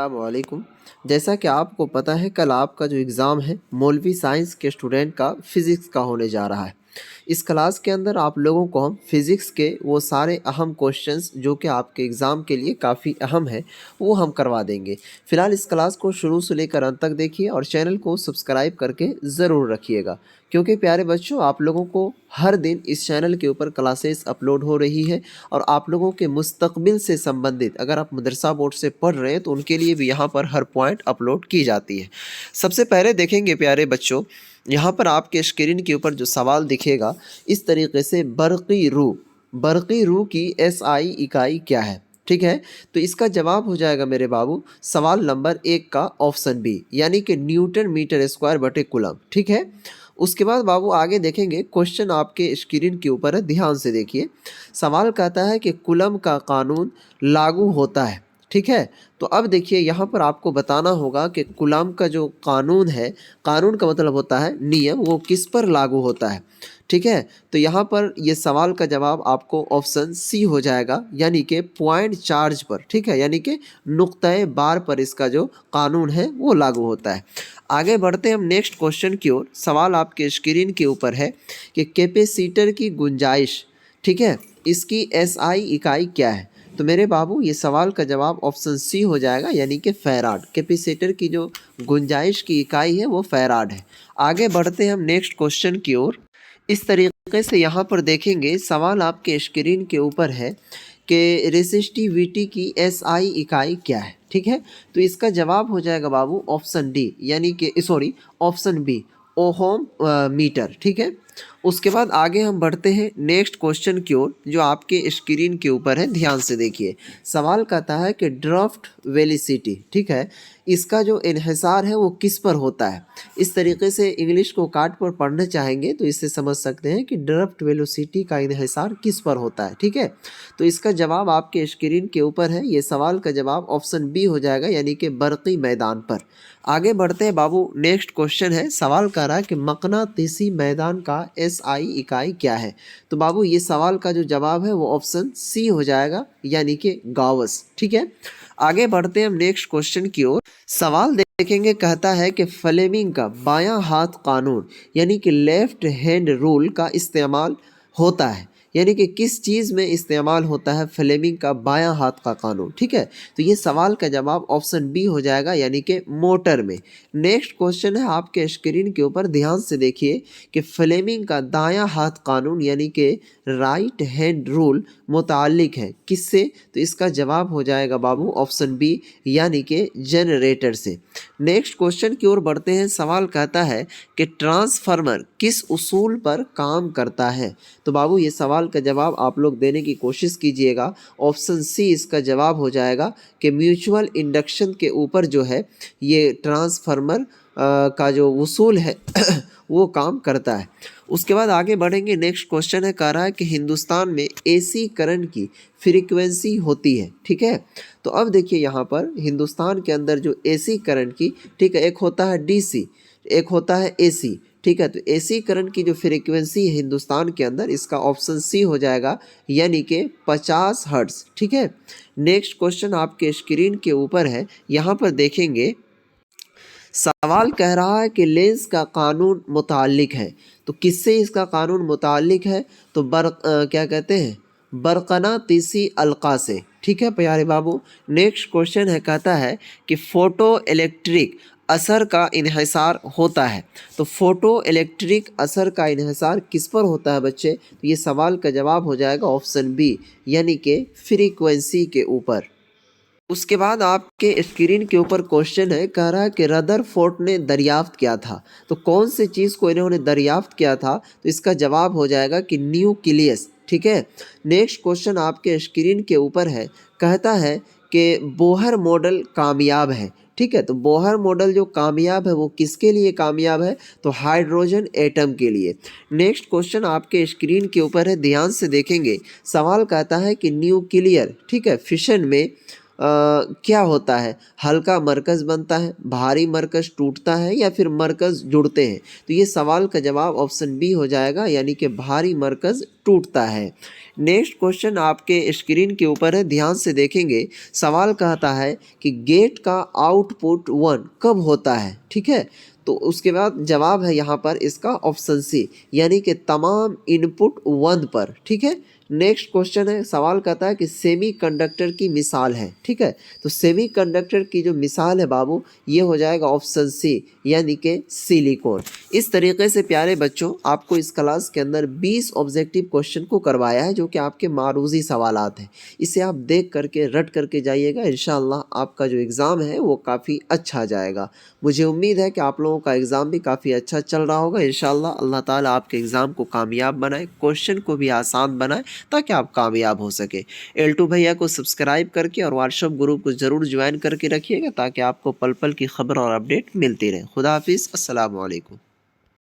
वालेकुम। जैसा कि आपको पता है कल आपका जो एग्ज़ाम है मौलवी साइंस के स्टूडेंट का फ़िज़िक्स का होने जा रहा है। इस क्लास के अंदर आप लोगों को हम फ़िज़िक्स के वो सारे अहम क्वेश्चंस जो कि आपके एग्ज़ाम के लिए काफ़ी अहम है वो हम करवा देंगे। फ़िलहाल इस क्लास को शुरू से लेकर अंत तक देखिए और चैनल को सब्सक्राइब करके ज़रूर रखिएगा, क्योंकि प्यारे बच्चों आप लोगों को हर दिन इस चैनल के ऊपर क्लासेस अपलोड हो रही है और आप लोगों के मुस्तकबिल से संबंधित अगर आप मदरसा बोर्ड से पढ़ रहे हैं तो उनके लिए भी यहाँ पर हर पॉइंट अपलोड की जाती है। सबसे पहले देखेंगे प्यारे बच्चों, यहाँ पर आपके स्क्रीन के ऊपर जो सवाल दिखेगा इस तरीके से बरक़ी रूह की एसआई इकाई क्या है। ठीक है, तो इसका जवाब हो जाएगा मेरे बाबू सवाल नंबर 1 का ऑप्शन बी, यानी कि न्यूटन मीटर स्क्वायर बटे कूलम। ठीक है, उसके बाद बाबू आगे देखेंगे, क्वेश्चन आपके स्क्रीन के ऊपर है, ध्यान से देखिए। सवाल कहता है कि कूलम का कानून लागू होता है। ठीक है, तो अब देखिए यहाँ पर आपको बताना होगा कि कूलम का जो कानून है, कानून का मतलब होता है नियम, वो किस पर लागू होता है। ठीक है, तो यहाँ पर ये सवाल का जवाब आपको ऑप्शन सी हो जाएगा, यानी कि पॉइंट चार्ज पर। ठीक है, यानी कि नुक्ते बार पर इसका जो कानून है वो लागू होता है। आगे बढ़ते हैं हम नेक्स्ट क्वेश्चन की ओर। सवाल आपके स्क्रीन के ऊपर है कि कैपेसिटर की गुंजाइश, ठीक है, इसकी एसआई इकाई क्या है। तो मेरे बाबू ये सवाल का जवाब ऑप्शन सी हो जाएगा, यानी कि फैराड। कैपेसिटर की जो गुंजाइश की इकाई है वो फैराड है। आगे बढ़ते हैं हम नेक्स्ट क्वेश्चन की ओर। इस तरीके से यहाँ पर देखेंगे, सवाल आपके स्क्रीन के ऊपर है कि रेसिस्टिविटी की एसआई इकाई क्या है। ठीक है, तो इसका जवाब हो जाएगा बाबू ऑप्शन डी, यानी कि sorry option B, ohm metre. ठीक है, उसके बाद आगे हम बढ़ते हैं नेक्स्ट क्वेश्चन की ओर जो आपके स्क्रीन के ऊपर है, ध्यान से देखिए। सवाल कहता है कि ड्राफ्ट वेलोसिटी, ठीक है, इसका जो इन्हिसार है वो किस पर होता है। इस तरीके से इंग्लिश को काट पर पढ़ना चाहेंगे तो इससे समझ सकते हैं कि ड्राफ्ट वेलोसिटी का इन्हिसार किस पर होता है। ठीक है, तो इसका जवाब आपके स्क्रीन के ऊपर है, ये सवाल का जवाब ऑप्शन बी हो जाएगा, यानी कि बरक़ी मैदान पर। आगे बढ़ते हैं बाबू, नेक्स्ट क्वेश्चन है। सवाल कह रहा है कि मकनातीसी मैदान का एसआई इकाई क्या है। तो बाबू ये सवाल का जो जवाब है वो ऑप्शन सी हो जाएगा, यानी कि गाउस। ठीक है, आगे बढ़ते हैं हम नेक्स्ट क्वेश्चन की ओर। सवाल देखेंगे, कहता है कि फ्लेमिंग का बायां हाथ कानून, यानी कि लेफ्ट हैंड रूल का इस्तेमाल होता है, यानी कि किस चीज़ में इस्तेमाल होता है फ्लेमिंग का बायां हाथ का कानून। ठीक है, तो ये सवाल का जवाब ऑप्शन बी हो जाएगा, यानी कि मोटर में। नेक्स्ट क्वेश्चन है आपके स्क्रीन के ऊपर, ध्यान से देखिए कि फ्लेमिंग का दायां हाथ कानून, यानी कि राइट हैंड रूल मुताल्लिक है किससे। तो इसका जवाब हो जाएगा बाबू ऑप्शन बी, यानी कि जनरेटर से। नेक्स्ट क्वेश्चन की ओर बढ़ते हैं। सवाल कहता है कि ट्रांसफार्मर किस उसूल पर काम करता है। तो बाबू ये सवाल का जवाब आप लोग देने की कोशिश कीजिएगा। ऑप्शन सी इसका जवाब हो जाएगा कि म्यूचुअल इंडक्शन के ऊपर जो है ये ट्रांसफार्मर का जो उसूल है वो काम करता है। उसके बाद आगे बढ़ेंगे। नेक्स्ट क्वेश्चन है, कह रहा है कि हिंदुस्तान में एसी करंट की फ्रीक्वेंसी होती है। ठीक है, तो अब देखिए यहाँ पर हिंदुस्तान के अंदर जो एसी करंट की, ठीक है, एक होता है डीसी, एक होता है एसी। ठीक है, तो एसी करंट की जो फ्रीक्वेंसी है हिंदुस्तान के अंदर, इसका ऑप्शन सी हो जाएगा, यानी कि 50 हर्ट्ज। ठीक है, नेक्स्ट क्वेश्चन आपके स्क्रीन के ऊपर है, यहाँ पर देखेंगे। सवाल कह रहा है कि लेंस का कानून मुताल्लिक है, तो किससे इसका कानून मुताल्लिक है। तो क्या कहते हैं, बरकनातीसी अलका से। ठीक है प्यारे बाबू, नेक्स्ट क्वेश्चन है, कहता है कि फोटो इलेक्ट्रिक असर का इन्हिसार होता है। तो फोटो इलेक्ट्रिक असर का इन्हिसार किस पर होता है बच्चे। तो ये सवाल का जवाब हो जाएगा ऑप्शन बी, यानी कि फ्रीक्वेंसी के ऊपर। उसके बाद आपके स्क्रीन के ऊपर क्वेश्चन है, कह रहा है कि रदरफोर्ड ने दरियाफ्त किया था। तो कौन सी चीज़ को इन्होंने दरियाफ्त किया था। तो इसका जवाब हो जाएगा कि न्यूक्लियस। ठीक है, नेक्स्ट क्वेश्चन आपके स्क्रीन के ऊपर है, कहता है कि बोहर मॉडल कामयाब है। ठीक है, तो बोहर मॉडल जो कामयाब है वो किसके लिए कामयाब है। तो हाइड्रोजन एटम के लिए। नेक्स्ट क्वेश्चन आपके स्क्रीन के ऊपर है, ध्यान से देखेंगे। सवाल कहता है कि न्यूक्लियर, ठीक है, फिशन में क्या होता है? हल्का मरकज़ बनता है, भारी मरकज़ टूटता है या फिर मरकज़ जुड़ते हैं? तो ये सवाल का जवाब ऑप्शन बी हो जाएगा, यानी कि भारी मरकज़ टूटता है। नेक्स्ट क्वेश्चन आपके स्क्रीन के ऊपर है, ध्यान से देखेंगे। सवाल कहता है कि गेट का आउटपुट 1 कब होता है? ठीक है? तो उसके बाद जवाब है यहाँ पर इसका ऑप्शन सी, यानी कि तमाम इनपुट 1 पर। ठीक है? नेक्स्ट क्वेश्चन है, सवाल कहता है कि सेमीकंडक्टर की मिसाल है। ठीक है? तो सेमीकंडक्टर की जो मिसाल है बाबू, ये हो जाएगा ऑप्शन सी, यानी कि सिलिकॉन। इस तरीके से प्यारे बच्चों, आपको इस क्लास के अंदर 20 ऑब्जेक्टिव क्वेश्चन को करवाया है, जो कि आपके मारूजी सवालात हैं। इसे आप देख करके रट करके जाइएगा, इंशाअल्लाह आपका जो एग्ज़ाम है वो काफ़ी अच्छा जाएगा। मुझे उम्मीद है कि आप लोगों का एग्ज़ाम भी काफ़ी अच्छा चल रहा होगा। इंशाअल्लाह अल्लाह ताला आपके एग्ज़ाम को कामयाब बनाए, क्वेश्चन को भी आसान बनाए, ताकि आप कामयाब हो सके। L2 भैया को सब्सक्राइब करके और व्हाट्सएप ग्रुप को ज़रूर ज्वाइन करके रखिएगा, ताकि आपको पल पल की खबर और अपडेट मिलती रहे। खुदा हाफिज़, अस्सलामु अलैकुम।